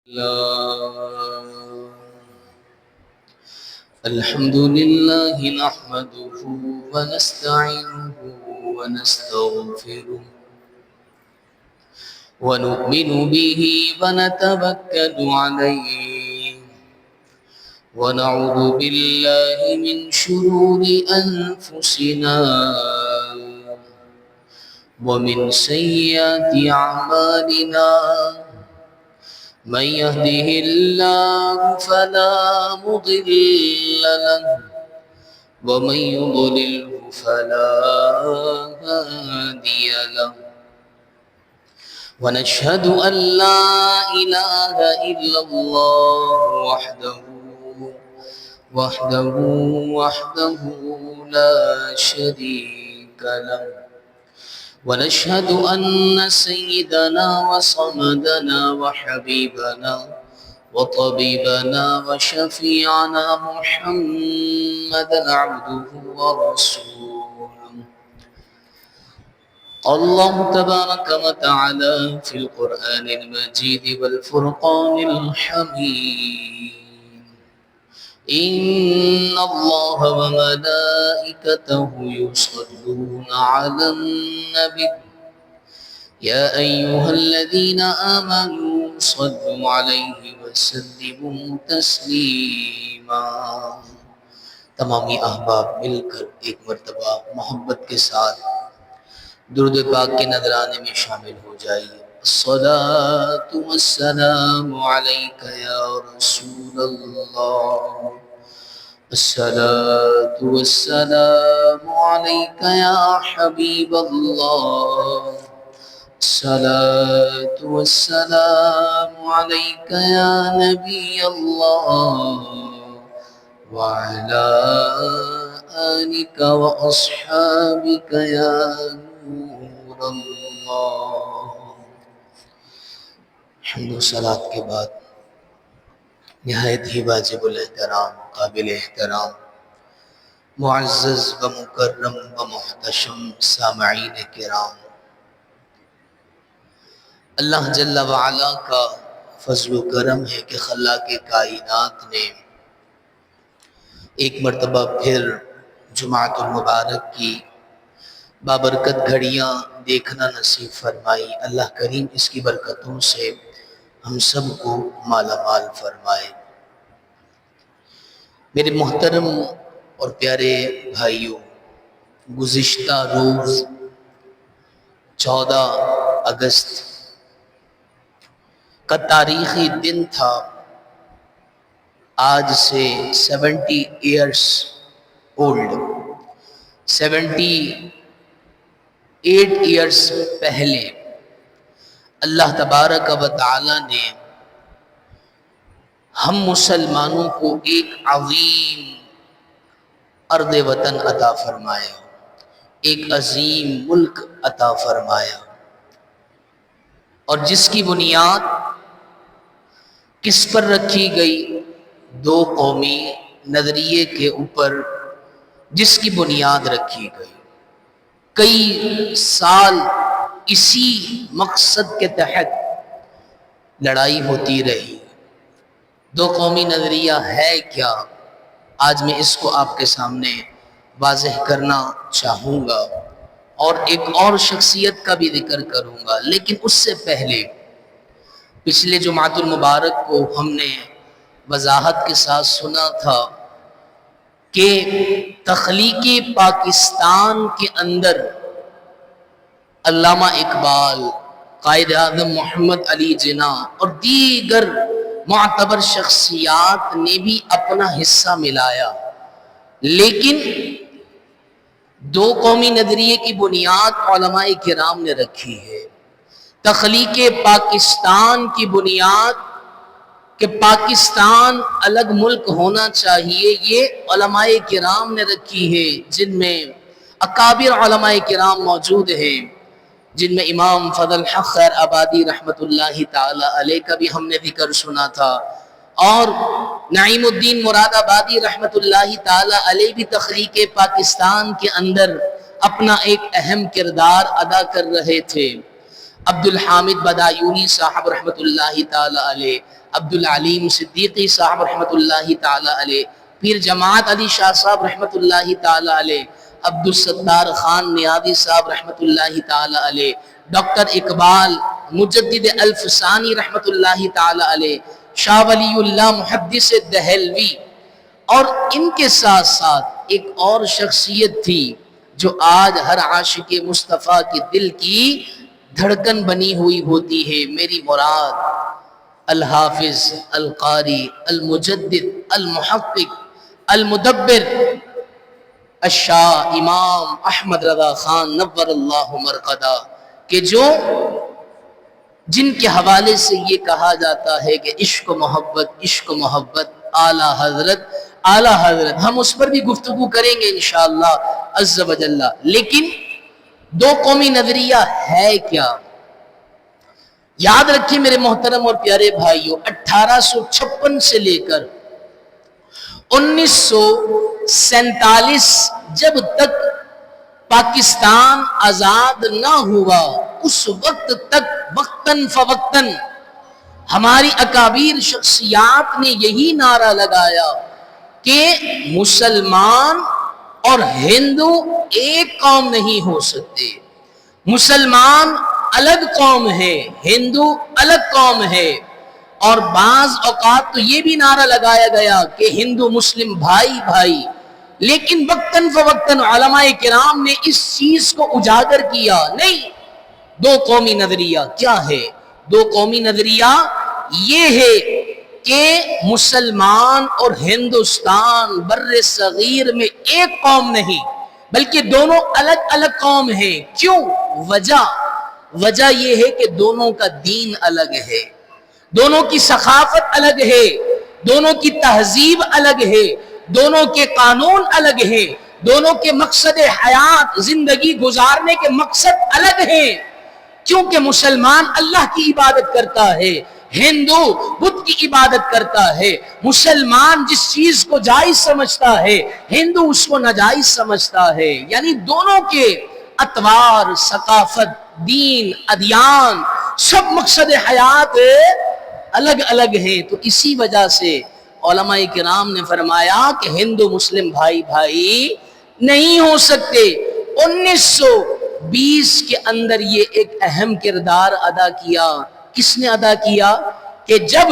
الله. الحمد لله نحمده ونستعينه ونستغفره ونؤمن به ونتوكل عليه ونعوذ بالله من شرور أنفسنا ومن سيئات أعمالنا. من يهده الله فلا مضل له ومن يضلله فلا هادي له. ونشهد أن لا إله إلا الله وحده لا شريك له. ونشهد أن سيدنا وصمدنا وحبيبنا وطبيبنا وشفيعنا محمدا عبده ورسوله. الله تبارك وتعالى في القرآن المجيد والفرقان الحميد: إن الله وملائكته يصلون على النبي يا أيها الذين آمنوا صلوا عليه وسلموا تسلیما. تمامی احباب مل کر ایک مرتبہ محبت کے ساتھ درود پاک کے نذرانے میں شامل ہو جائیے. الصلاة والسلام عليك يا رسول الله. الصلاة والسلام عليك يا حبيب الله. الصلاة والسلام عليك يا نبي الله وعلى آلك وأصحابك يا نور الله. حمد و صلات کے بعد نہایت ہی واجب الاحترام، قابل احترام، معزز و مکرم و محتشم سامعین کرام، اللہ جل وعلا کا فضل و کرم ہے کہ خلاق کائنات نے ایک مرتبہ پھر جمعۃ المبارک کی بابرکت گھڑیاں دیکھنا نصیب فرمائی. اللہ کریم اس کی برکتوں سے ہم سب کو مالا مال فرمائے. میرے محترم اور پیارے بھائیوں، گزشتہ روز 14 اگست کا تاریخی دن تھا. آج سے 70 ایئرس اولڈ، 78 ایئرس پہلے اللہ تبارک و تعالی نے ہم مسلمانوں کو ایک عظیم ارض وطن عطا فرمایا، ایک عظیم ملک عطا فرمایا، اور جس کی بنیاد کس پر رکھی گئی؟ دو قومی نظریے کے اوپر جس کی بنیاد رکھی گئی. کئی سال اسی مقصد کے تحت لڑائی ہوتی رہی. دو قومی نظریہ ہے کیا؟ آج میں اس کو آپ کے سامنے واضح کرنا چاہوں گا اور ایک اور شخصیت کا بھی ذکر کروں گا. لیکن اس سے پہلے پچھلے جمعۃ المبارک کو ہم نے وضاحت کے ساتھ سنا تھا کہ تخلیق پاکستان کے اندر علامہ اقبال، قائد اعظم محمد علی جناح اور دیگر معتبر شخصیات نے بھی اپنا حصہ ملایا. لیکن دو قومی نظریے کی بنیاد علماء کرام نے رکھی ہے. تخلیق پاکستان کی بنیاد کہ پاکستان الگ ملک ہونا چاہیے، یہ علماء کرام نے رکھی ہے، جن میں اکابر علماء کرام موجود ہیں، جن میں امام فضل حق خیر آبادی رحمۃ اللہ تعالی علیہ کا بھی ہم نے ذکر سنا تھا، اور نعیم الدین مراد آبادی رحمۃ اللہ تعالی علیہ بھی تخلیق پاکستان کے اندر اپنا ایک اہم کردار ادا کر رہے تھے. عبد الحامد بدایونی صاحب رحمۃ اللہ تعالی علیہ، عبد العلیم صدیقی صاحب رحمۃ اللہ تعالی علیہ، پیر جماعت علی شاہ صاحب رحمۃ اللہ تعالی علیہ، عبد الستار خان نیازی صاحب رحمۃ اللہ تعالی علیہ، ڈاکٹر اقبال مجدد الفسانی رحمۃ اللہ تعالی علیہ، شاہ ولی اللہ محدث دہلوی، اور ان کے ساتھ ساتھ ایک اور شخصیت تھی جو آج ہر عاشق مصطفیٰ کے دل کی دھڑکن بنی ہوئی ہوتی ہے، میری مراد الحافظ القاری المجدد المحقق المدبر الشاہ امام احمد رضا خان نور اللہ مرقدہ، کہ جن کے حوالے سے یہ کہا جاتا ہے کہ عشق و محبت اعلیٰ حضرت، ہم اس پر بھی گفتگو کریں گے انشاءاللہ عز و جل۔ لیکن دو قومی نظریہ ہے کیا؟ یاد رکھیں میرے محترم اور پیارے بھائیوں، 1856 سے لے کر 1947 جب تک پاکستان آزاد نہ ہوا، اس وقت تک وقتاً فوقتاً ہماری اکابر شخصیات نے یہی نعرہ لگایا کہ مسلمان اور ہندو ایک قوم نہیں ہو سکتے، مسلمان الگ قوم ہے، ہندو الگ قوم ہے۔ اور بعض اوقات تو یہ بھی نعرہ لگایا گیا کہ ہندو مسلم بھائی بھائی، لیکن وقتاً فوقتاً علماء کرام نے اس چیز کو اجاگر کیا، نہیں، دو قومی نظریہ کیا ہے؟ دو قومی نظریہ یہ ہے کہ مسلمان اور ہندوستان بر صغیر میں ایک قوم نہیں بلکہ دونوں الگ الگ قوم ہیں۔ کیوں؟ وجہ یہ ہے کہ دونوں کا دین الگ ہے، دونوں کی ثقافت الگ ہے، دونوں کی تہذیب الگ ہے، دونوں کے قانون الگ ہیں، دونوں کے مقصد حیات زندگی گزارنے کے مقصد الگ ہیں۔ کیونکہ مسلمان اللہ کی عبادت کرتا ہے، ہندو بت کی عبادت کرتا ہے، مسلمان جس چیز کو جائز سمجھتا ہے ہندو اس کو ناجائز سمجھتا ہے، یعنی دونوں کے اطوار، ثقافت، دین، ادیان، سب مقصد حیات الگ الگ ہیں۔ تو اسی وجہ سے علماء کرام نے فرمایا کہ ہندو مسلم بھائی بھائی نہیں ہو سکتے۔ 1920 کے اندر یہ ایک اہم کردار ادا کیا۔ کس نے ادا کیا؟ کہ جب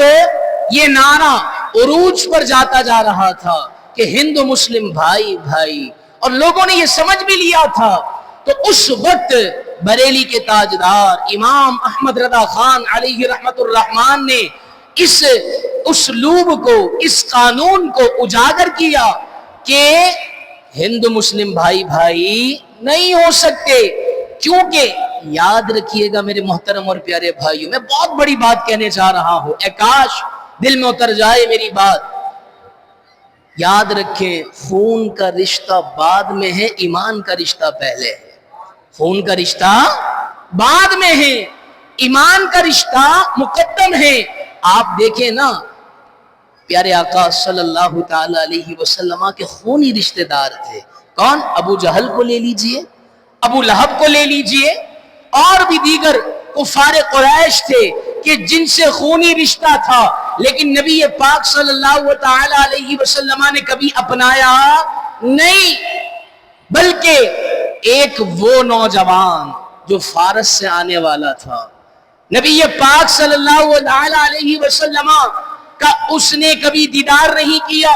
یہ نعرہ عروج پر جاتا جا رہا تھا کہ ہندو مسلم بھائی بھائی، اور لوگوں نے یہ سمجھ بھی لیا تھا، تو اس وقت بریلی کے تاجدار امام احمد رضا خان علیہ رحمت الرحمن نے اس اسلوب کو، اس قانون کو اجاگر کیا کہ ہندو مسلم بھائی بھائی نہیں ہو سکتے۔ کیونکہ یاد رکھیے گا میرے محترم اور پیارے بھائیوں، میں بہت بڑی بات کہنے جا رہا ہوں، اے کاش دل میں اتر جائے میری بات۔ یاد رکھیں، خون کا رشتہ بعد میں ہے، ایمان کا رشتہ پہلے ہے۔ خون کا رشتہ بعد میں ہے، ایمان کا رشتہ مقدم ہے۔ آپ دیکھیں نا، پیارے آقا صلی اللہ تعالی علیہ وسلم کے خونی رشتہ دار تھے۔ کون؟ ابو جہل کو لے لیجئے، ابو لہب کو لے لیجئے، اور بھی دیگر کفار قریش تھے کہ جن سے خونی رشتہ تھا، لیکن نبی پاک صلی اللہ تعالی علیہ وسلم نے کبھی اپنایا نہیں، بلکہ ایک وہ نوجوان جو فارس سے آنے والا تھا، نبی پاک صلی اللہ علیہ وسلم کا اس نے کبھی دیدار نہیں کیا،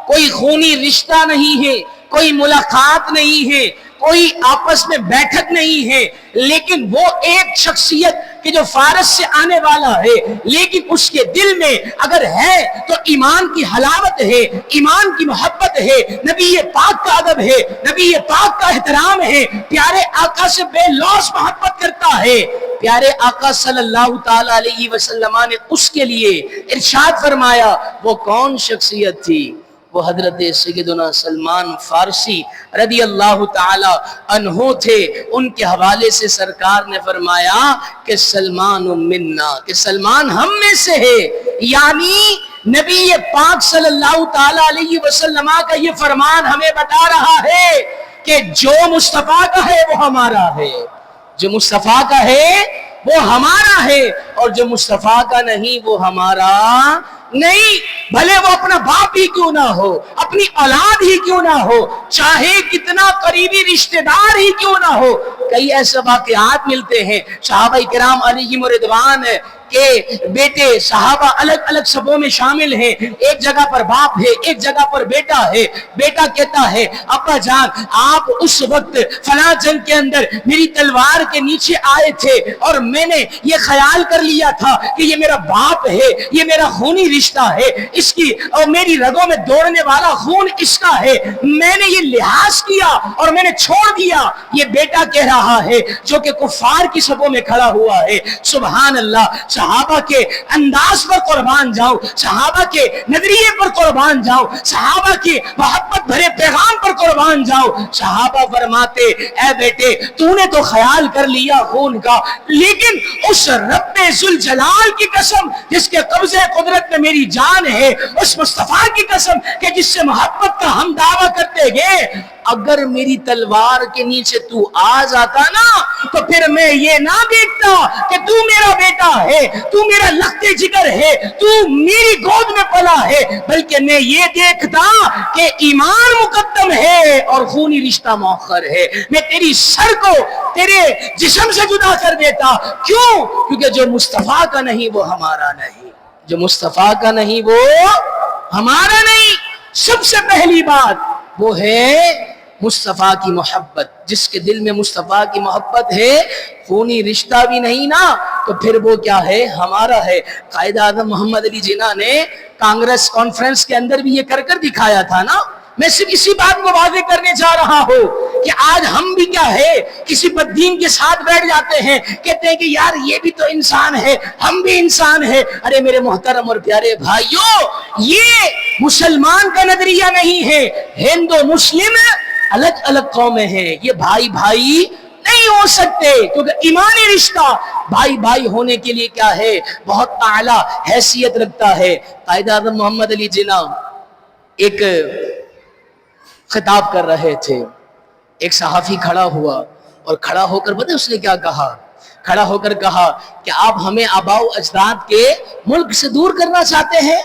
کوئی خونی رشتہ نہیں ہے، کوئی ملاقات نہیں ہے، کوئی آپس میں بیٹھک نہیں ہے، لیکن وہ ایک شخصیت کہ جو فارس سے آنے والا ہے، لیکن اس کے دل میں اگر ہے تو ایمان کی حلاوت ہے، ایمان کی محبت ہے، نبی پاک کا ادب ہے، نبی پاک کا احترام ہے، پیارے آقا سے بے لوث محبت کرتا ہے۔ پیارے آقا صلی اللہ تعالی علیہ وسلم نے اس کے لیے ارشاد فرمایا، وہ کون شخصیت تھی؟ وہ حضرت سیدنا سلمان فارسی رضی اللہ تعالی عنہ تھے۔ ان کے حوالے سے سرکار نے فرمایا کہ سلمان منا، کہ سلمان ہم میں سے ہے، یعنی نبی پاک صلی اللہ تعالی علیہ وسلم کا یہ فرمان ہمیں بتا رہا ہے کہ جو مصطفیٰ کا ہے وہ ہمارا ہے، جو مصطفیٰ کا ہے وہ ہمارا ہے، اور جو مصطفیٰ کا نہیں وہ ہمارا نہیں، بھلے وہ اپنا باپ ہی کیوں نہ ہو، اپنی اولاد ہی کیوں نہ ہو، چاہے کتنا قریبی رشتہ دار ہی کیوں نہ ہو۔ کئی ایسے واقعات ملتے ہیں صحابہ کرام علیہم رضوان کہ بیٹے صحابہ الگ الگ صفوں میں شامل ہیں، ایک جگہ پر باپ ہے، ایک جگہ پر بیٹا ہے، بیٹا کہتا ہے ابا جان آپ اس وقت فلاں جنگ کے اندر میری تلوار کے نیچے آئے تھے اور میں نے یہ خیال کر لیا تھا کہ یہ میرا باپ ہے، یہ میرا خونی رشتہ ہے، اس کی اور میری رگوں میں دوڑنے والا خون اس کا ہے، میں نے یہ لحاظ کیا اور میں نے چھوڑ دیا۔ یہ بیٹا کہہ رہا ہے جو کہ کفار کی صفوں میں کھڑا ہوا ہے۔ سبحان اللہ، صحابہ کے انداز پر قربان جاؤ، صحابہ کے نظریے پر قربان جاؤ، صحابہ کی محبت بھرے پیغام پر قربان جاؤ۔ صحابہ فرماتے اے بیٹے تو نے تو خیال کر لیا خون کا، لیکن اس رب ذوالجلال کی قسم جس کے قبضے قدرت میں میری جان ہے، اس مصطفیٰ کی قسم کہ جس سے محبت کا ہم دعویٰ کرتے گئے، اگر میری تلوار کے نیچے تو آ جاتا نا تو پھر میں یہ نہ دیکھتا کہ تو میرا بیٹا ہے، تو میرا لختے جگر ہے، تو میری گود میں پلا ہے، بلکہ میں یہ دیکھتا کہ ایمان مقدم ہے اور خونی رشتہ مؤخر ہے۔ میں تیری سر کو تیرے جسم سے جدا کر دیتا۔ کیوں؟ کیونکہ جو مصطفیٰ کا نہیں وہ ہمارا نہیں، جو مصطفیٰ کا نہیں وہ ہمارا نہیں۔ سب سے پہلی بات وہ ہے مصطفیٰ کی محبت۔ جس کے دل میں مصطفیٰ کی محبت ہے، خونی رشتہ بھی نہیں نا، تو پھر وہ کیا ہے؟ ہمارا ہے۔ قائد اعظم محمد علی جناح نے کانگریس کانفرنس کے اندر بھی یہ کر دکھایا تھا نا۔ میں صرف اسی بات کو واضح کرنے جا رہا ہوں کہ آج ہم بھی کیا ہے، کسی بددین کے ساتھ بیٹھ جاتے ہیں، کہتے ہیں کہ یار یہ بھی تو انسان ہے، ہم بھی انسان ہیں۔ ارے میرے محترم اور پیارے بھائیوں، یہ مسلمان کا نظریہ نہیں ہے۔ ہندو مسلم الگ الگ قومیں ہیں، یہ بھائی بھائی نہیں ہو سکتے، کیونکہ ایمانی رشتہ بھائی بھائی ہونے کے لیے کیا ہے؟ بہت اعلیٰ حیثیت رکھتا ہے۔ قائد اعظم محمد علی جناح ایک خطاب کر رہے تھے، ایک صحافی کھڑا ہوا اور کھڑا ہو کر پتہ اس نے کیا کہا؟ کھڑا ہو کر کہا کہ آپ ہمیں آباء و اجداد کے ملک سے دور کرنا چاہتے ہیں؟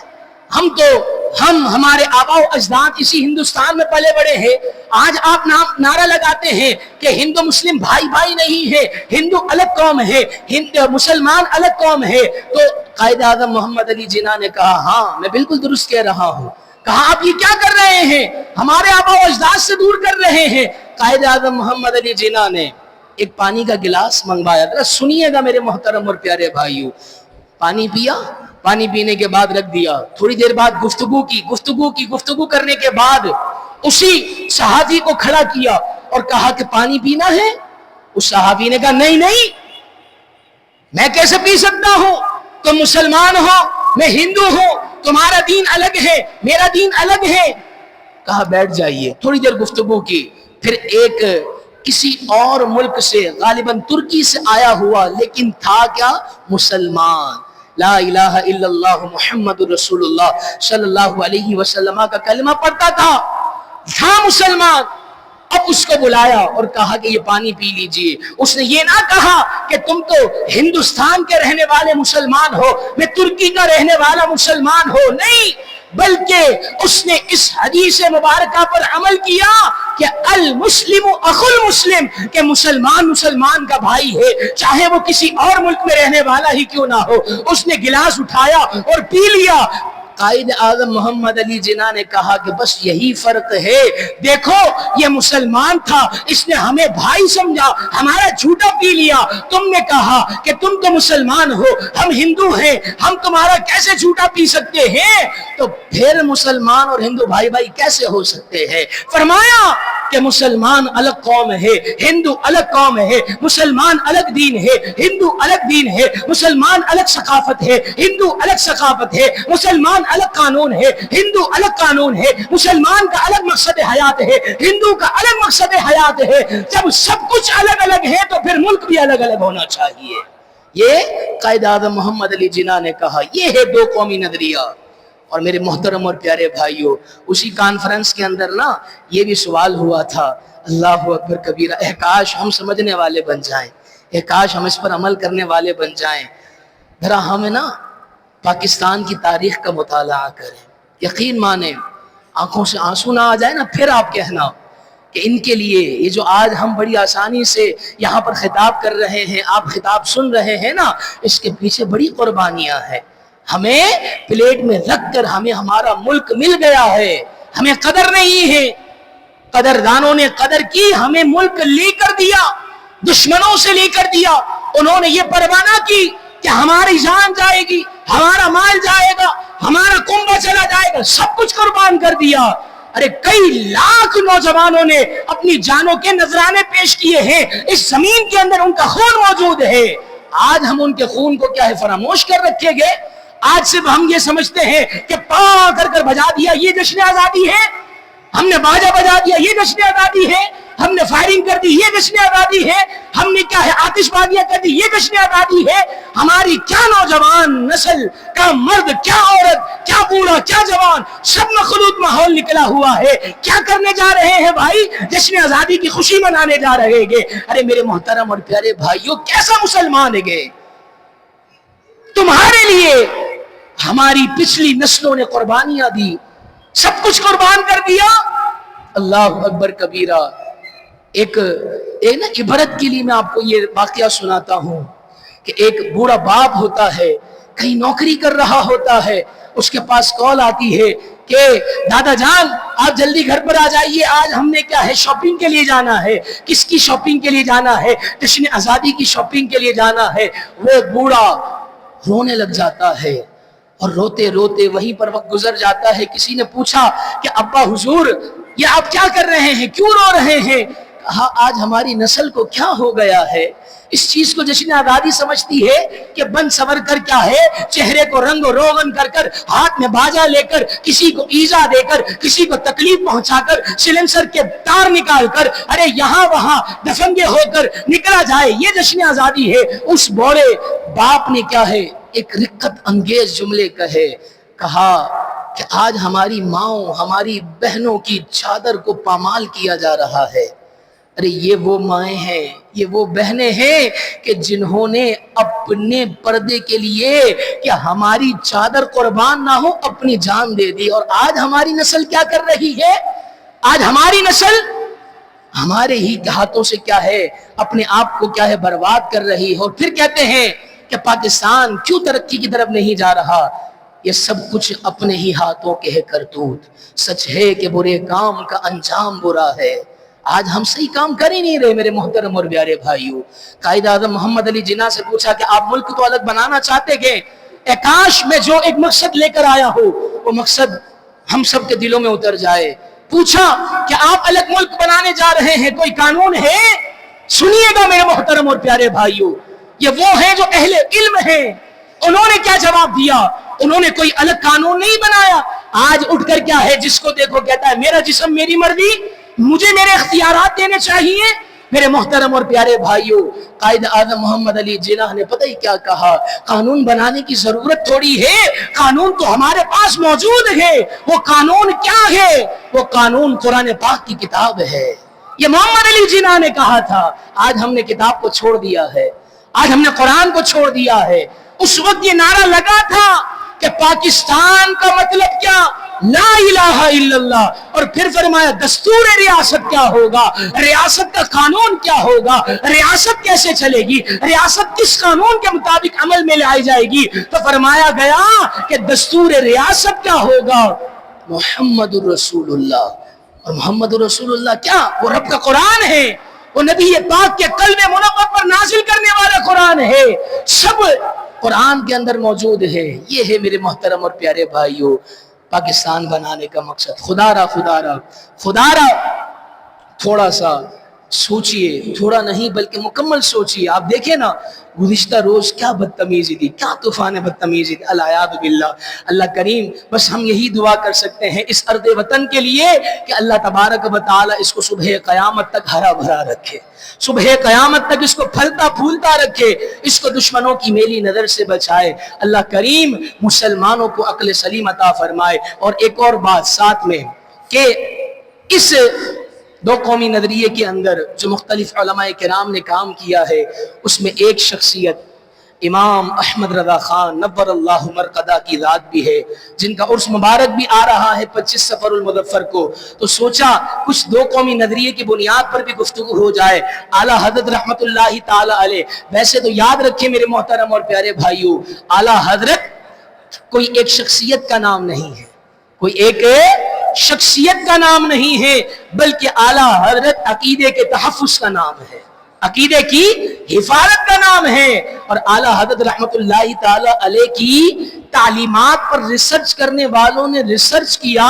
ہم ہمارے آباء و اجداد اسی ہندوستان میں پلے بڑے ہیں، آج آپ نعرہ لگاتے ہیں کہ ہندو مسلم بھائی بھائی نہیں ہے، ہندو الگ قوم ہے، مسلمان الگ قوم ہے۔ تو قائد اعظم محمد علی جناح نے کہا ہاں میں بالکل درست کہہ رہا ہوں۔ کہا آپ یہ کیا کر رہے ہیں؟ ہمارے آباء و اجداد سے دور کر رہے ہیں۔ قائد اعظم محمد علی جناح نے ایک پانی کا گلاس منگوایا، ذرا سنیے گا میرے محترم اور پیارے بھائیوں۔ پانی پیا، پانی پینے کے بعد رکھ دیا، تھوڑی دیر بعد گفتگو کرنے کے بعد اسی صحابی کو کھڑا کیا اور کہا کہ پانی پینا ہے؟ اس صحابی نے کہا نہیں میں کیسے پی سکتا ہوں، تم مسلمان ہو میں ہندو ہوں، تمہارا دین الگ ہے میرا دین الگ ہے۔ کہا بیٹھ جائیے، تھوڑی دیر گفتگو کی، پھر ایک کسی اور ملک سے غالباً ترکی سے آیا ہوا لیکن تھا کیا؟ مسلمان، لا الہ الا اللہ محمد رسول اللہ صلی اللہ علیہ وسلم کا کلمہ پڑھتا تھا مسلمان۔ اب اس کو بلایا اور کہا کہ یہ پانی پی لیجئے۔ اس نے یہ نہ کہا کہ تم تو ہندوستان کے رہنے والے مسلمان ہو، میں ترکی کا رہنے والا مسلمان ہو، نہیں، بلکہ اس نے اس حدیث مبارکہ پر عمل کیا کہ المسلم اخو المسلم، کہ مسلمان کا بھائی ہے، چاہے وہ کسی اور ملک میں رہنے والا ہی کیوں نہ ہو۔ اس نے گلاس اٹھایا اور پی لیا۔ قائد اعظم محمد علی جناح نے کہا کہ بس یہی فرق ہے، دیکھو یہ مسلمان تھا، اس نے ہمیں بھائی سمجھا، ہمارا جھوٹا پی لیا، تم نے کہا کہ تم تو مسلمان ہو ہم ہندو ہیں، ہم تمہارا کیسے جھوٹا پی سکتے ہیں؟ تو پھر مسلمان اور ہندو بھائی بھائی کیسے ہو سکتے ہیں؟ فرمایا کہ مسلمان الگ قوم ہے، ہندو الگ قوم ہے، مسلمان الگ دین ہے، ہندو الگ دین ہے، مسلمان الگ ثقافت ہے، ہندو الگ ثقافت ہے، مسلمان الگ قانون ہے، ہندو الگ قانون ہے، مسلمان کا الگ مقصد حیات ہے، ہندو کا الگ مقصد حیات ہے۔ جب سب کچھ الگ الگ ہے تو پھر ملک بھی الگ الگ ہونا چاہیے۔ یہ قائد اعظم محمد علی جناح نے کہا، یہ ہے دو قومی نظریہ۔ اور میرے محترم اور پیارے بھائیوں، اسی کانفرنس کے اندر نا یہ بھی سوال ہوا تھا، اللہ اکبر کبیرہ، کاش ہم سمجھنے والے بن جائیں، کاش ہم اس پر عمل کرنے والے بن جائیں. ذرا ہمیں نا پاکستان کی تاریخ کا مطالعہ کریں. یقین مانیں آنکھوں سے آنسو نہ آ جائے نا پھر آپ کہنا کہ ان کے لیے یہ جو آج ہم بڑی آسانی سے یہاں پر خطاب کر رہے ہیں, آپ خطاب سن رہے ہیں نا, اس کے پیچھے بڑی قربانیاں ہیں. ہمیں پلیٹ میں رکھ کر ہمیں ہمارا ملک مل گیا ہے, ہمیں قدر نہیں ہے. قدردانوں نے قدر کی, ہمیں ملک لے کر دیا, دشمنوں سے لے کر دیا. انہوں نے یہ پرواہ نہ کی کہ ہماری جان جائے گی, ہمارا مال جائے گا, ہمارا کنبہ چلا جائے گا, سب کچھ قربان کر دیا. ارے کئی لاکھ نوجوانوں نے اپنی جانوں کے نذرانے پیش کیے ہیں, اس زمین کے اندر ان کا خون موجود ہے. آج ہم ان کے خون کو کیا ہے فراموش کر رکھے گئے. آج صرف ہم یہ سمجھتے ہیں کہ پا کر بجا دیا یہ جشن آزادی ہے, ہم نے باجا بجا دیا یہ جشن آزادی ہے, ہم نے فائرنگ کر دی یہ جشن آزادی ہے, ہم نے کیا ہے آتش بازیاں کر دی یہ جشن آزادی ہے. ہماری کیا نوجوان نسل, کیا مرد, کیا عورت, کیا بوڑھا, کیا جوان, سب مخلوط ماحول نکلا ہوا ہے. کیا کرنے جا رہے ہیں بھائی؟ جشن آزادی کی خوشی منانے جا رہے گے. ارے میرے محترم اور پیارے بھائیوں, کیسا مسلمان ہے گے؟ تمہارے لیے ہماری پچھلی نسلوں نے قربانیاں دی, سب کچھ قربان کر دیا. اللہ اکبر کبیرہ. ایک نا عبرت کے لیے میں آپ کو یہ واقعہ سناتا ہوں کہ ایک بوڑھا باپ ہوتا ہے, کہیں نوکری کر رہا ہوتا ہے, اس کے پاس کال آتی ہے کہ دادا جان آپ جلدی گھر پر آ جائیے, آج ہم نے کیا ہے شاپنگ کے لیے جانا ہے. کس کی شاپنگ کے لیے جانا ہے؟ جشن آزادی کی شاپنگ کے لیے جانا ہے. وہ بوڑھا رونے لگ جاتا ہے اور روتے روتے وہیں پر وقت گزر جاتا ہے. کسی نے پوچھا کہ ابا حضور یہ آپ کیا کر رہے ہیں, کیوں رو رہے ہیں؟ کہا آج ہماری نسل کو کیا ہو گیا ہے, اس چیز کو جشن آزادی سمجھتی ہے کہ بن سور کر کیا ہے چہرے کو رنگ و روغن کر کر, ہاتھ میں باجا لے کر, کسی کو ایزا دے کر, کسی کو تکلیف پہنچا کر, سلنسر کے تار نکال کر, ارے یہاں وہاں دفنگے ہو کر نکلا جائے, یہ جشن آزادی ہے. اس بوڑھے باپ نے کیا ہے ایک رقت انگیز جملے کہا کہ آج ہماری ماؤں, ہماری بہنوں کی چادر کو پامال کیا جا رہا ہے. ارے یہ وہ مائیں ہیں, یہ وہ بہنیں ہیں کہ جنہوں نے اپنے پردے کے لیے کہ ہماری چادر قربان نہ ہو اپنی جان دے دی. اور آج ہماری نسل کیا کر رہی ہے؟ آج ہماری نسل ہمارے ہی ہاتھوں سے کیا ہے اپنے آپ کو کیا ہے برباد کر رہی ہے. اور پھر کہتے ہیں کہ پاکستان کیوں ترقی کی طرف نہیں جا رہا؟ یہ سب کچھ اپنے ہی ہاتھوں کے ہے کرتوت. سچ ہے کہ برے کام کا انجام برا ہے. آج ہم صحیح کام کر ہی نہیں رہے میرے محترم اور پیارے بھائیوں. قائد اعظم محمد علی جناح سے پوچھا کہ آپ ملک تو الگ بنانا چاہتے گے, کاش میں جو ایک مقصد لے کر آیا ہوں وہ مقصد ہم سب کے دلوں میں اتر جائے. پوچھا کہ آپ الگ ملک بنانے جا رہے ہیں, کوئی قانون ہے؟ سنیے گا میرے محترم اور پیارے بھائیوں, یہ وہ ہیں جو اہل علم ہیں. انہوں نے کیا جواب دیا؟ انہوں نے کوئی الگ قانون نہیں بنایا. آج اٹھ کر کیا ہے جس کو دیکھو کہتا ہے میرا جسم میری مرضی, مجھے میرے اختیارات دینے چاہیے. میرے محترم اور پیارے بھائیوں, قائد اعظم محمد علی جناح نے پتہ ہی کیا کہا, قانون بنانے کی ضرورت تھوڑی ہے, قانون تو ہمارے پاس موجود ہے. وہ قانون کیا ہے؟ وہ قانون قرآن پاک کی کتاب ہے. یہ محمد علی جناح نے کہا تھا. آج ہم نے کتاب کو چھوڑ دیا ہے, آج ہم نے قرآن کو چھوڑ دیا ہے. اس وقت یہ نعرہ لگا تھا کہ پاکستان کا مطلب کیا؟ لا الہ الا اللہ. اور پھر فرمایا دستور ریاست کیا ہوگا, ریاست کا قانون کیا ہوگا, ریاست کیسے چلے گی, ریاست کس قانون کے مطابق عمل میں لائی جائے گی. تو فرمایا گیا کہ دستور ریاست کیا ہوگا؟ محمد الرسول اللہ. اور محمد الرسول اللہ کیا؟ وہ رب کا قرآن ہے, وہ نبی پاک کے قلب منور پر نازل کرنے والا قرآن ہے. سب قرآن کے اندر موجود ہے. یہ ہے میرے محترم اور پیارے بھائیوں پاکستان بنانے کا مقصد. خدا را تھوڑا سا سوچئے, تھوڑا نہیں بلکہ مکمل سوچئے. آپ دیکھیں نا گزشتہ روز کیا بدتمیزی تھی, کیا طوفان بدتمیزی تھی. العیاذ باللہ. اللہ کریم بس ہم یہی دعا کر سکتے ہیں اس ارض وطن کے لیے کہ اللہ تبارک و تعالی اس کو صبح قیامت تک ہرا بھرا رکھے, صبح قیامت تک اس کو پھلتا پھولتا رکھے, اس کو دشمنوں کی میلی نظر سے بچائے. اللہ کریم مسلمانوں کو عقل سلیم عطا فرمائے. اور ایک اور بات ساتھ میں کہ اس دو قومی نظریے کے اندر جو مختلف علماء کرام نے کام کیا ہے، اس میں ایک شخصیت امام احمد رضا خان نور اللہ مرقدہ کی ذات بھی ہے، جن کا عرس مبارک بھی آ رہا ہے 25 صفر المظفر کو، تو سوچا کچھ دو قومی نظریے کی بنیاد پر بھی گفتگو ہو جائے۔ اعلیٰ حضرت رحمت اللہ تعالی علیہ، ویسے تو یاد رکھیں میرے محترم اور پیارے بھائیوں، اعلیٰ حضرت کوئی ایک شخصیت کا نام نہیں ہے، کوئی ایک شخصیت کا نام نہیں ہے، بلکہ اعلیٰ حضرت عقیدے کے تحفظ کا نام ہے، عقیدے کی حفاظت کا نام ہے۔ اور اعلیٰ حضرت رحمت اللہ تعالی علیہ کی تعلیمات پر ریسرچ کرنے والوں نے ریسرچ کیا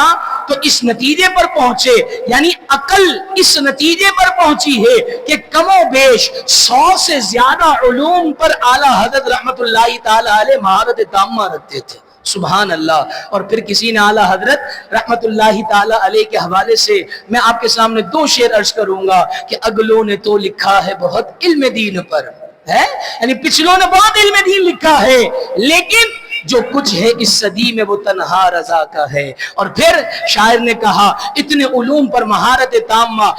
تو اس نتیجے پر پہنچے، یعنی عقل اس نتیجے پر پہنچی ہے کہ کم و بیش 100 سے زیادہ علوم پر اعلیٰ حضرت رحمت اللہ تعالی علیہ مہارت تامہ رکھتے تھے۔ سبحان اللہ۔ اور پھر کسی نے اعلیٰ حضرت رحمت اللہ تعالی علیہ کے حوالے سے میں آپ کے سامنے 2 شعر عرض کروں گا کہ اگلوں نے تو لکھا ہے بہت علم دین پر ہے، یعنی پچھلوں نے بہت علم دین لکھا ہے، لیکن جو کچھ ہے اس صدی میں وہ تنہا رضا کا ہے۔ اور پھر شاعر نے کہا اتنے علوم پر مہارت تامہ،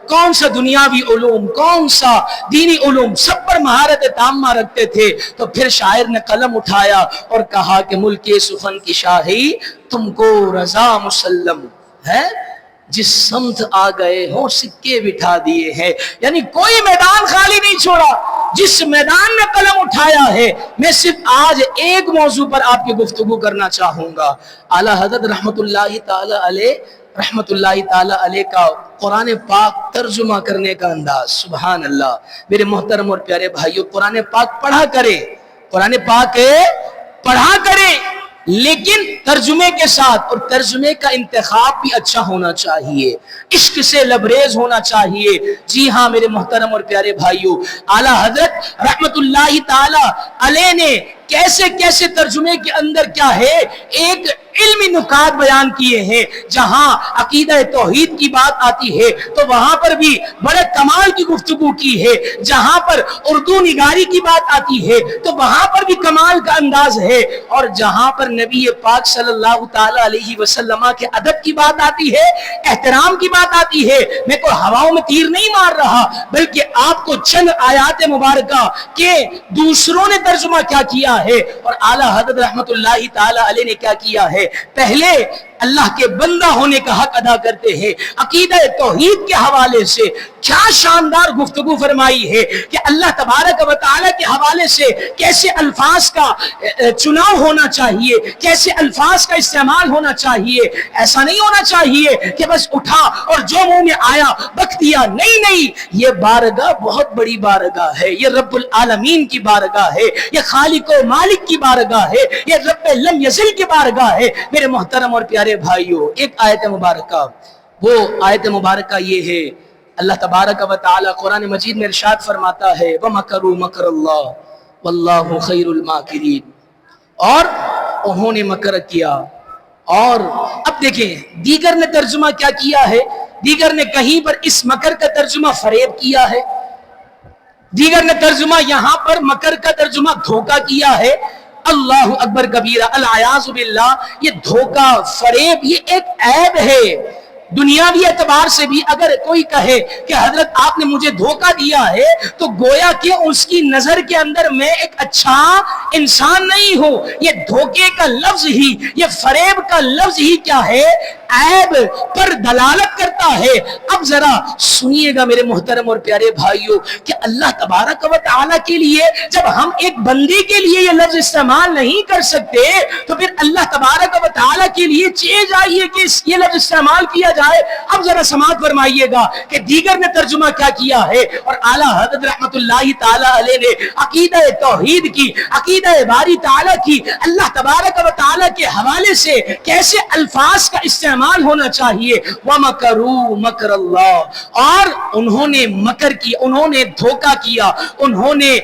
کون سا دنیاوی علوم، کون سا دینی علوم، سب پر مہارت تامہ رکھتے تھے۔ تو پھر شاعر نے قلم اٹھایا اور کہا کہ ملک سخن کی شاہی تم کو رضا مسلم ہے، جس سمت آ گئے ہوں سکے بٹھا دیے ہیں، یعنی کوئی میدان خالی نہیں چھوڑا۔ جس میدان میں قلم اٹھایا ہے، میں صرف آج ایک موضوع پر آپ کی گفتگو کرنا چاہوں گا۔ اعلیٰ حضرت رحمت اللہ تعالی علیہ کا قرآن پاک ترجمہ کرنے کا انداز، سبحان اللہ۔ میرے محترم اور پیارے بھائیوں، قرآن پاک پڑھا کریں، قرآن پاک پڑھا کریں، لیکن ترجمے کے ساتھ، اور ترجمے کا انتخاب بھی اچھا ہونا چاہیے، عشق سے لبریز ہونا چاہیے۔ جی ہاں میرے محترم اور پیارے بھائیوں، اعلیٰ حضرت رحمت اللہ تعالی علیہ نے کیسے کیسے ترجمے کے اندر کیا ہے ایک علمی نکات بیان کیے ہیں۔ جہاں عقیدہ توحید کی بات آتی ہے تو وہاں پر بھی بڑے کمال کی گفتگو کی ہے، جہاں پر اردو نگاری کی بات آتی ہے تو وہاں پر بھی کمال کا انداز ہے، اور جہاں پر نبی پاک صلی اللہ تعالی علیہ وسلم کے ادب کی بات آتی ہے، احترام کی بات آتی ہے، میں کوئی ہواؤں میں تیر نہیں مار رہا، بلکہ آپ کو چند آیات مبارکہ کہ دوسروں نے ترجمہ کیا کیا ہے اور اعلیٰ حضرت رحمت اللہ تعالی علیہ نے کیا کیا ہے۔ پہلے اللہ کے بندہ ہونے کا حق ادا کرتے ہیں، عقیدہ توحید کے حوالے سے کیا شاندار گفتگو فرمائی ہے کہ اللہ تبارک و تعالی کے حوالے سے کیسے الفاظ کا چناؤ ہونا چاہیے، کیسے الفاظ کا استعمال ہونا چاہیے۔ ایسا نہیں ہونا چاہیے کہ بس اٹھا اور جو منہ میں آیا بک دیا، نہیں، یہ بارگاہ بہت بڑی بارگاہ ہے، یہ رب العالمین کی بارگاہ ہے، یہ خالق و مالک کی بارگاہ ہے، یہ رب لم یزل کی بارگاہ ہے۔ میرے محترم اور پیارے بھائیوں، ایک آیت مبارکہ، وہ آیت مبارکہ یہ ہے، اللہ تبارک و تعالی قرآن مجید میں ارشاد فرماتا ہے وَمَكَرُوا مَكْرَ اللَّهِ وَاللَّهُ خَيْرُ الْمَاكِرِينَ، اور انہوں نے مکر کیا۔ اور اب دیکھیں دیگر نے ترجمہ کیا کیا ہے، دیگر نے کہیں پر اس مکر کا ترجمہ فریب کیا ہے، دیگر نے ترجمہ یہاں پر مکر کا ترجمہ دھوکہ کیا ہے۔ اللہ اکبر کبیرہ، العیاذ باللہ، یہ دھوکہ فریب یہ ایک عیب ہے۔ دنیاوی اعتبار سے بھی اگر کوئی کہے کہ حضرت آپ نے مجھے دھوکہ دیا ہے تو گویا کہ اس کی نظر کے اندر میں ایک اچھا انسان نہیں ہوں۔ یہ دھوکے کا لفظ ہی، یہ فریب کا لفظ ہی کیا ہے، عیب پر دلالت کرتا ہے۔ اب ذرا سنیے گا میرے محترم اور پیارے بھائیوں کہ اللہ تبارک و تعالیٰ کے لیے جب ہم ایک بندے کے لیے یہ لفظ استعمال نہیں کر سکتے تو پھر اللہ تبارک و تعالیٰ کے لیے چاہیے کہ یہ لفظ استعمال کیا جائے۔ اب ذرا سماعت فرمائیے گا کہ دیگر نے ترجمہ کیا کیا ہے، اور اعلیٰ حضرت رحمت اللہ تعالی علیہ نے عقیدہ توحید کی، عقیدہ باری تعالیٰ کی، اللہ تبارک و تعالیٰ کے حوالے سے کیسے الفاظ کا استعمال ہونا چاہیے۔ وَمَكَرُوا مَكْرَ اللَّهِ، اور انہوں نے مکر کیا، انہوں نے دھوکہ کیا، انہوں نے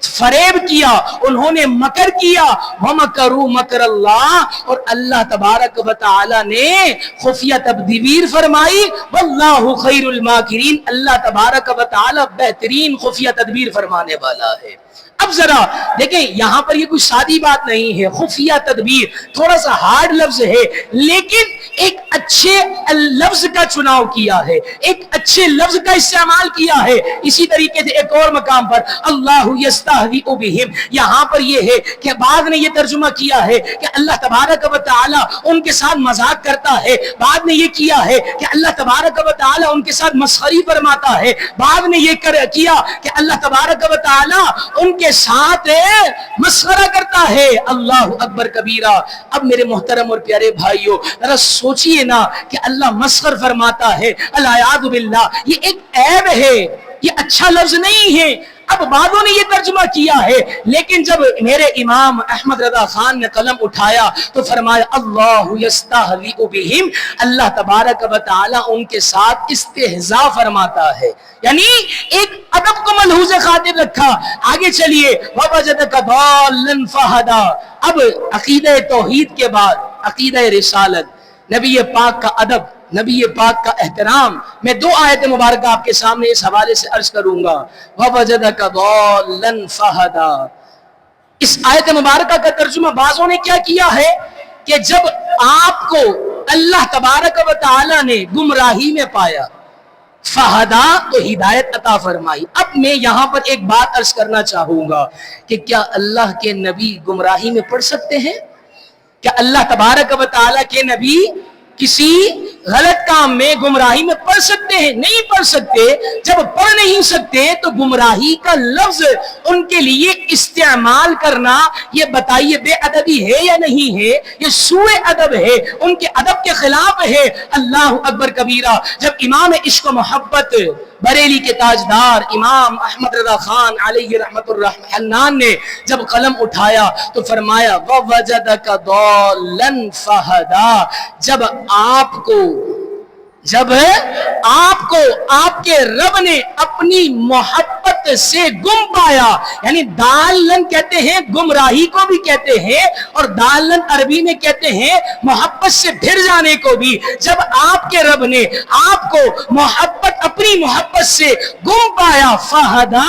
فریب کیا، انہوں نے مکر کیا۔ وَمَكَرُوا مَكْرَ اللَّهِ، اور اللہ تبارک و تعالی نے خفیہ تدبیر فرمائی۔ وَاللَّهُ خَيْرُ الْمَاكِرِينَ، اللہ تبارک و تعالی بہترین خفیہ تدبیر فرمانے والا ہے۔ اب ذرا دیکھیں یہاں پر یہ کوئی سادی بات نہیں ہے، خفیہ تدبیر، تھوڑا سا ہارڈ لفظ ہے، لیکن ایک اچھے لفظ کا چناؤ کیا ہے، ایک اچھے لفظ کا استعمال کیا ہے۔ اسی طریقے سے ایک اور مقام پر اللہ یستہزئ بہم، یہاں پر یہ ہے کہ بعض نے یہ ترجمہ کیا ہے کہ اللہ تبارک و تعالی ان کے ساتھ مذاق کرتا ہے، بعض نے یہ کیا ہے کہ اللہ تبارک و تعالی ان کے ساتھ مسخری فرماتا ہے، بعض نے یہ کیا کہ اللہ تبارک و تعالی ان کے ساتھ مسخرہ کرتا ہے۔ اللہ اکبر کبیرہ۔ اب میرے محترم اور پیارے بھائیوں ذرا سوچئے نا کہ اللہ مسخر فرماتا ہے، العیاذ باللہ، یہ ایک عیب ہے، یہ اچھا لفظ نہیں ہے۔ اب بعضوں نے یہ ترجمہ کیا ہے، لیکن جب میرے امام احمد رضا خان نے قلم اٹھایا تو فرمایا اللہ یستہزئ بہم، اللہ تبارک و تعالی ان کے ساتھ استہزاء فرماتا ہے، یعنی ایک ادب کو ملحوظ خاطر رکھا۔ آگے چلیے، وَوَجَدَكَ ضَالًّا فَہَدَىٰ۔ اب عقیدہ توحید کے بعد عقیدہ رسالت، نبی پاک کا ادب، نبی پاک کا احترام، میں دو آیت مبارکہ آپ کے سامنے اس حوالے سے عرض کروں گا۔ وَوَجَدَكَ ضَالًّا فَہَدَىٰ، اس آیت مبارکہ کا ترجمہ بعضوں نے کیا کیا ہے کہ جب آپ کو اللہ تبارک و تعالی نے گمراہی میں پایا، فہدا تو ہدایت عطا فرمائی۔ اب میں یہاں پر ایک بات عرض کرنا چاہوں گا کہ کیا اللہ کے نبی گمراہی میں پڑ سکتے ہیں؟ کیا اللہ تبارک و تعالی کے نبی کسی غلط کام میں گمراہی میں پڑھ سکتے ہیں؟ نہیں پڑھ سکتے۔ جب پڑھ نہیں سکتے تو گمراہی کا لفظ ان کے لیے استعمال کرنا، یہ بتائیے بے ادبی ہے یا نہیں ہے؟ یہ سوء ادب ہے، ان کے ادب کے خلاف ہے۔ اللہ اکبر کبیرہ۔ جب امام عشق و محبت بریلی کے تاجدار امام احمد رضا خان علیہ رحمت الرحمن نے جب قلم اٹھایا تو فرمایا وَوَجَدَكَ ضَالًّا فَہَدَىٰ، جب آپ کو آپ کے رب نے اپنی محبت سے گم پایا، یعنی دالن کہتے ہیں، گمراہی کو بھی کہتے ہیں، اور دالن عربی میں کہتے ہیں محبت سے پھر جانے کو بھی۔ جب آپ کے رب نے آپ کو اپنی محبت سے گم پایا، فہدا،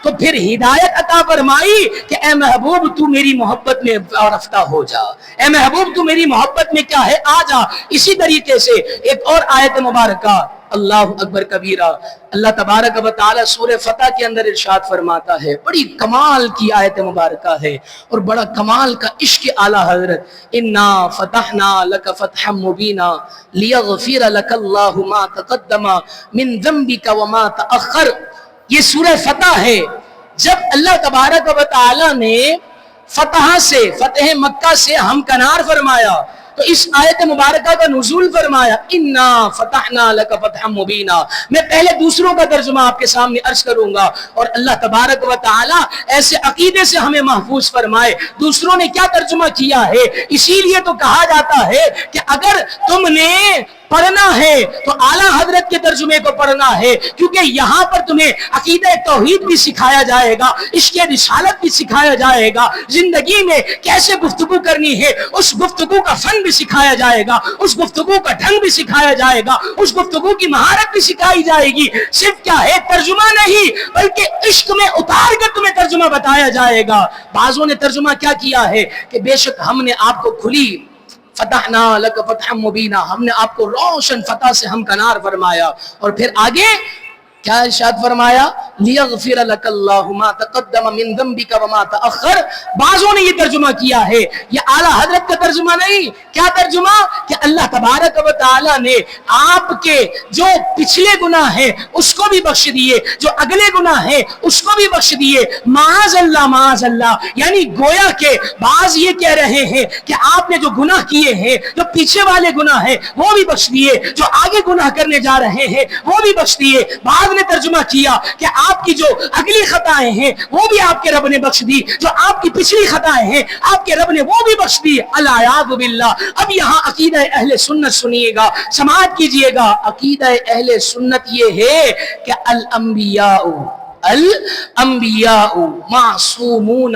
تو پھر ہدایت عطا فرمائی کہ اے محبوب تو میری محبت میں رفتہ ہو جا، اے محبوب تو میری محبت میں کیا ہے، آ جا۔ اسی طریقے سے ایک اور آیت مبارکہ، اللہ اکبر کبیرہ، اللہ تبارک و تعالی سورہ فتح کے اندر ارشاد فرماتا ہے، بڑی کمال کی آیت مبارکہ ہے اور بڑا کمال کا عشق اعلیٰ حضرت، انا فتحنا لک فتحا مبینا لیغفر لک اللہ ما تقدم من ذنبک وما تأخر۔ یہ سورہ فتح ہے۔ جب اللہ تبارک و تعالی نے فتح مکہ سے ہمکنار فرمایا تو اس آیت مبارکہ کا نزول فرمایا، انا فتحنا لک فتحا مبینا۔ میں پہلے دوسروں کا ترجمہ آپ کے سامنے عرض کروں گا اور اللہ تبارک و تعالی ایسے عقیدے سے ہمیں محفوظ فرمائے۔ دوسروں نے کیا ترجمہ کیا ہے؟ اسی لیے تو کہا جاتا ہے کہ اگر تم نے پڑھنا ہے تو اعلیٰ حضرت کے ترجمے کو پڑھنا ہے، کیونکہ یہاں پر تمہیں عقیدہ توحید بھی سکھایا جائے گا، عشق رسالت بھی سکھایا جائے گا، زندگی میں کیسے گفتگو کرنی ہے اس گفتگو کا فن بھی سکھایا جائے گا، اس گفتگو کا ڈھنگ بھی سکھایا جائے گا، اس گفتگو کی مہارت بھی سکھائی جائے گی۔ صرف کیا ہے، ترجمہ نہیں بلکہ عشق میں اتار کر تمہیں ترجمہ بتایا جائے گا۔ بعضوں نے ترجمہ کیا کیا ہے کہ بے شک ہم نے آپ کو کھلی فتحنا لک فتحا مبینا، ہم نے آپ کو روشن فتح سے ہمکنار فرمایا، اور پھر آگے کیا ارشاد فرمایا، لیغفر لک اللہ ما تقدم من ذنبک وما تأخر۔ بعضوں نے یہ ترجمہ کیا ہے، یہ اعلیٰ حضرت کا ترجمہ نہیں۔ کیا ترجمہ؟ کہ اللہ تبارک و تعالی نے آپ کے جو پچھلے گناہ ہیں اس کو بھی بخش دیے، جو اگلے گناہ ہیں اس کو بھی بخش دیے۔ معاذ اللہ، معاذ اللہ، یعنی گویا کہ بعض یہ کہہ رہے ہیں کہ آپ نے جو گناہ کیے ہیں، جو پیچھے والے گناہ ہیں وہ بھی بخش دیے، جو آگے گناہ کرنے جا رہے ہیں وہ بھی بخش دیے۔ بعض نے ترجمہ کیا کہ آپ کی جو اگلی خطائیں ہیں وہ بھی آپ کے رب نے بخش دی، جو آپ کی پچھلی خطائیں ہیں آپ کے رب نے وہ بھی بخش دی۔ العیاذ باللہ۔ اب یہاں عقیدہ اہل سنت سنیے گا، سماعت کیجئے گا۔ عقیدہ اہل سنت یہ ہے کہ الانبیاء معصومون